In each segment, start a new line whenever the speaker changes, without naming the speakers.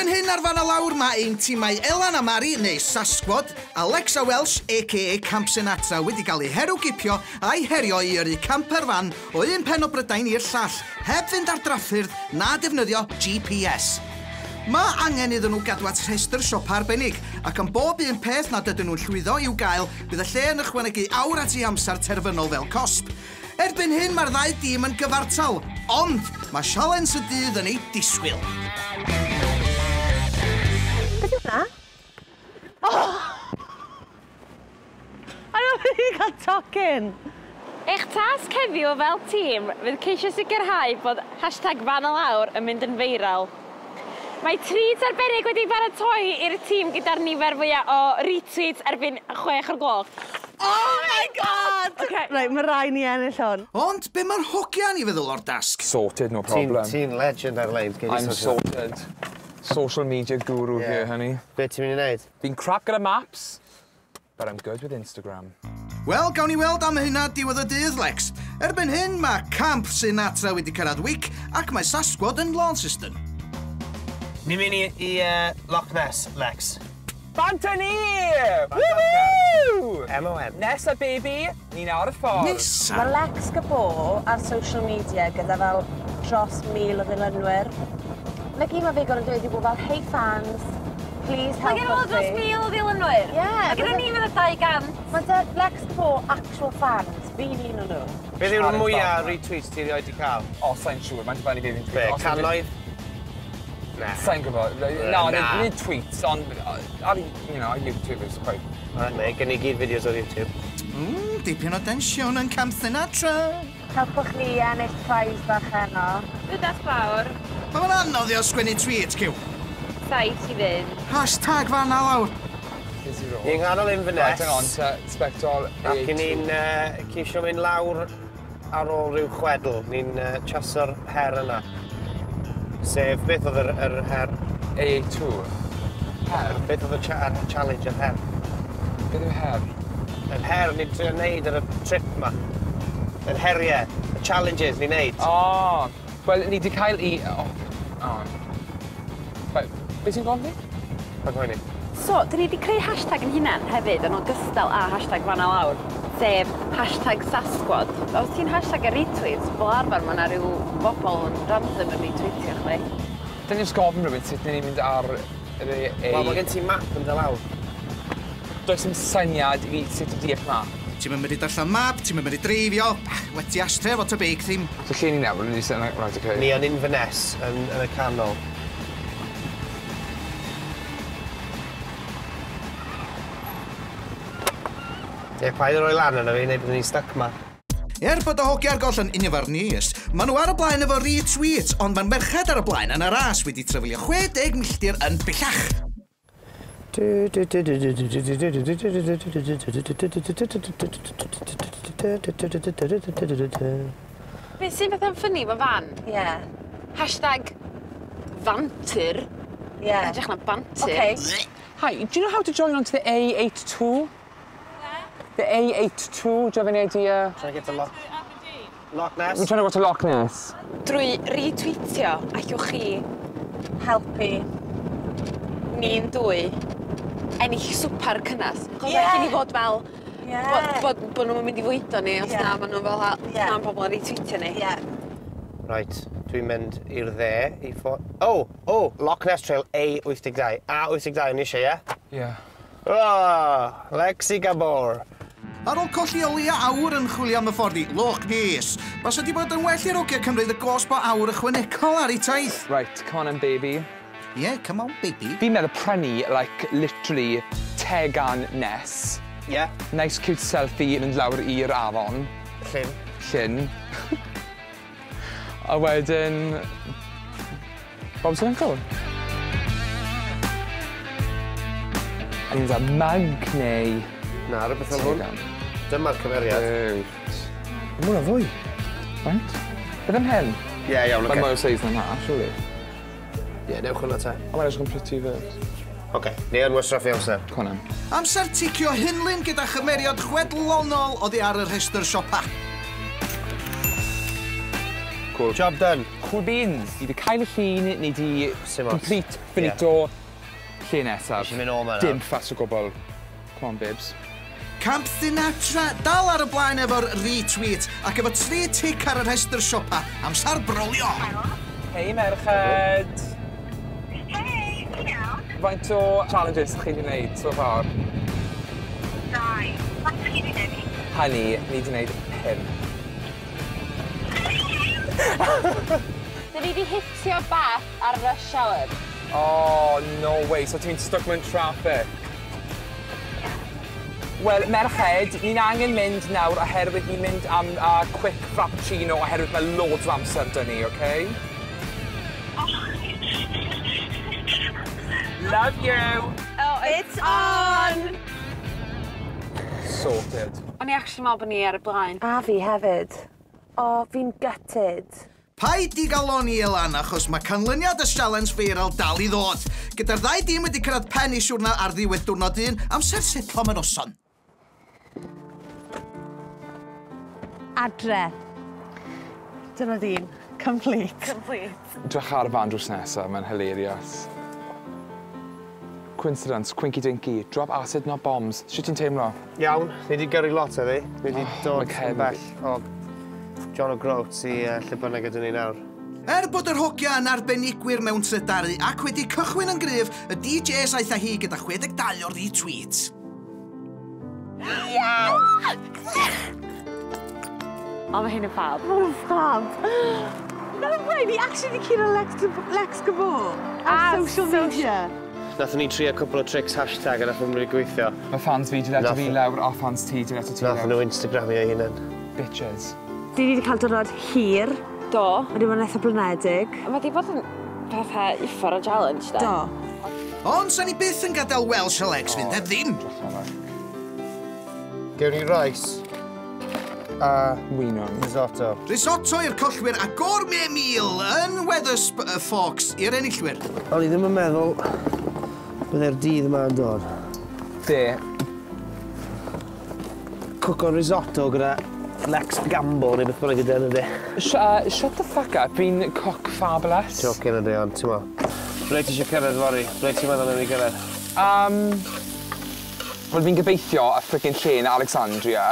Erbyn hyn ar fan y lawr mae ein tîmau Elan a Mari neu Sasquad, Alexa Welsh a.k.a. Camp Sinatra wedi cael ei herw gipio a'i herio i yrru camper fan o un pen o Brydain i'r llall, heb fynd ar draffyrdd na defnyddio GPS. Mae angen iddyn nhw gadw at rhestr siopa arbennig, ac am bob un peth nad ydyn nhw'n llwyddo i'w gael, bydd y lle yn ychwanegu awr at ei amser terfynol fel cosp. Erbyn hyn mae'r ddau dîm yn gyfartal, ond mae sialens y dydd yn ei disgwyl.
Beth yw hwnna? A nhw'n wedi cael tocyn.
Eich tasg heddiw fel tîm fydd ceisio sicrhau bod #fanylawr yn mynd yn feiral. Mae treat arbennig wedi baratoi i'r tîm gyda'r nifer fwyaf o retweets erbyn 6 o'r gloch.
Oh my god! Okay. Right, mae rai ni ennill hwn.
Ond be mae'r hogian i feddwl o'r dasg?
Sorted, no problem.
Ti'n legend ar-lein.
I'm sorted. Social media guru here, honey.
Be ti'n mynd i wneud?
Fi'n crap gyda maps, but I'm good with Instagram.
Wel, gawn ni weld am hynna diwedd y dydd, Lex. Erbyn hyn, mae Camp Sinatra wedi cyrraedd Wick ac mae Sasquad yn Launceston.
Ni'n mynd i Loch Ness, Lex.
Banta ni! Woo!
M.O.M.
Nesa, baby. Ni nawr y ffordd.
Nesa?
Mae Lex Gabo ar social media gyda fel dros 1000 o ddilynwyr. Mae gyd mae Figon yn dweud i bod fel, hey fans, please help us.
Mae gen o dros 1000 o ddilynwyr?
Ie.
Mae gen ni fydd y 200.
Mae da Lex Gabo actual fans, fi'n un o nhw.
Beth yw'r mwyaf retweets ti rioed i cael?
O, sa'n siŵr. Mae'n dibynnu beth fi'n tweet.
Be, cannoedd? Na.
Sa'n gwybod. No, nid tweets, ond ar YouTube is quite...
Alright, gen i gyd fideos ar YouTube.
Dipyn o densiwn yn Camp Sinatra.
Helpwch ni ennill prize bach heno.
Rydach fawr.
Mae'n anodd i o sgwennu tweet, Cyw.
Saith i fynd.
#fan a lawr.
I'n nghanol Inverness.
Right, hang on, to Spectol
Ac ni'n ceisio mynd lawr ar ôl rhyw chwedl. Ni'n chaso'r her yna. Sef, beth oedd yr her?
A2. Her?
Beth oedd y challenge yr her?
Beth yw'r her?
Yr her ni'n trio wneud ar y trip yma. Yr heriau, y challenges ni'n wneud.
O, wel, ni wedi cael i... Beth sy'n gofyn?
Pa gwaen ni?
So, dyn ni wedi creu hashtag yn hunan hefyd yn ogystal a #fanylawr, sef #Sasquad. Os ti'n hashtag y retweets, fel arfer mae yna rhyw bobl yn random yn retweetio chdi.
Dyn ni'n gofyn rhywun sut ni'n mynd ar
Wel, mae gen ti map yn dy lawr.
Does dim syniad i sut ydy eich map.
Ti'n mynd i darllen map, ti'n mynd i dreifio, wedi astref o Tobago theme.
So lle ni nawr, ni sy'n right, okay.
Ni yn Inverness, yn y canol. Paid yn rhoi lan yna fi, neu byddwn ni'n stuck ma.
Bod y hogi ar goll yn unifyrnius, maen nhw ar y blaen efo retweet, ond mae'n merched ar y blaen yn y ras wedi trefilio 60 milltir yn bellach.
Beth sy'n beth yn ffynnu fo fan?
Ie.
#fantur.
Ie.
Edrych na bantur.
Okay.
Hi, do you know how to join onto the A82? The A82, do you have any idea?
Trying to get to Loch Ness?
We're trying to go to Loch Ness.
Drwy retweetio, allwch chi
Helpu.
ni'n dwy ennill swper cynnas. Chos
Ie.
yeah. Ni fod fel
Ie.
bod nhw'n mynd i fwydo ni, os
Ie.
na, maen nhw'n fel
Ie.
na'n pobl yn retweetio ni.
Ie.
Right, dwi'n mynd i'r dde i ffod... Loch Ness Trail A82. A82 yn eisiau, ie?
Ie.
Lexi Gabor.
Ar ôl colli o leia awr yn chwilio am y ffordd i Loch Ness, mas ydi bod yn well i'r hogia cymryd y gosb o awr ychwanegol ar ei taith.
Right, come on in, baby.
Yeah, come on, baby.
Fi'n meddwl prynu, like, literally, tegan Ness.
Ie.
Nice cute selfie mynd lawr i'r afon.
Llyn.
Llyn. A wedyn... Bob's yn cool. A ni'n dweud mag neu...
Na, rhywbeth fel hwn. Dyma'r cymeriad.
Mae hwnna fwy. Right? Bydd yn hen?
Ie, iawn,
Mae'n mwy o seis na'n ha, surely.
Ie, newch hwnna te.
A mae'n edrych yn pretty fyd.
Oce, ni yn wastraffu amser.
Conan.
Amser ticio hynlyn gyda chymeriad chwedlonol oddi ar y rhestr siopa.
cool.
Job done.
Cool beans. Ni di cael y llun, ni di complete finito lle nesaf.
Eisiau mynd o ma
Dim ffas o gwbl. Come on, babes.
Camp Sinatra dal ar y blaen efo'r retweet ac efo 3 tic ar y rhestr siopa. Amser brolio.
Hei, merched.
Hey, ti'n iawn?
Faint o challenges chi wedi gwneud so far?
2. Faint chi wedi gwneud?
Honey, ni wedi gwneud hyn.
Dyn ni wedi hitio bath ar rush hour.
Oh, no way. So ti'n stuck mewn traffic? Wel, merched, ni'n angen mynd nawr oherwydd ni'n mynd am quick frappuccino oherwydd mae loads o amser dyn ni, okay? Love you!
Oh, it's on!
Sorted.
O'n i actually meddwl bod ni ar y blaen.
A fi hefyd. O, fi'n gutted.
Paid i galoni Elan achos mae canlyniad y challenge viral dal i ddod. Gyda'r ddau dîm wedi cyrraedd pen i siwrna ar ddiwedd diwrnod un amser setlo mewn noson.
Adre. Dyna dyn. Complete.
Drych ar y fan drws nesaf, mae'n hilarious. Coincidence, quinky dinky, drop acid not bombs. Sut ti'n teimlo?
Iawn, ni wedi gyrru lot o fi. Ni wedi dod
mae
yn bell o John O'Groats i lle bynnag ydyn ni nawr.
Bod yr hogia yn arbenigwyr mewn trydaru ac wedi cychwyn yn gryf, y DJs aeth â hi gyda 62 o retweets.
O, mae hyn yn fab.
Mae'n fab. No way, ni actually wedi curo Lex Gabo ar social media.
Nathon ni trio cwpl o tricks hashtag a nathon nhw'n gweithio.
Mae fans fi wedi leto fi lawr a fans ti wedi leto ti lawr.
Nathon nhw Instagramio ei hunan.
Bitches.
Di ni wedi cael dyrnod hir.
Do.
Wedi bod yn eitha blinedig.
Mae wedi bod yn pethau uffar o challenge, da.
Do.
Ond sa'n ni byth yn gadael Welsh Alex fynd heb ddim.
Gewn ni rice a
Winon.
risotto.
Risotto i'r collwyr a gourmet meal yn Weatherforks i'r enillwyr.
O'n i ddim yn meddwl byddai'r dydd yma'n dod.
Be?
Cwco risotto gyda Lex Gamble neu beth bynnag gyda yn ydy.
Shut the fuck up, fi'n cock fabulous.
Jokin ydy ond, ti'n mo. Ble ti eisiau cyrraedd fori? Ble ti'n meddwl yn ei cyrraedd?
Wel, fi'n gobeithio y frickin' lle yn Alexandria,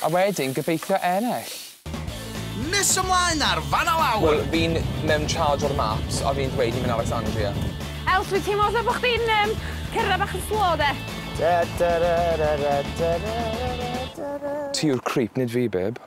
a wedyn gobeithio ennill.
Nes ymlaen ar fan a lawr.
Wel, fi'n mewn charge o'r maps, a fi'n dweud i mynd Alexandria.
Els, wyt ti'n meddwl bod chdi'n cyrra bach yn slo, de?
Ti yw'r creep, nid fi, babe.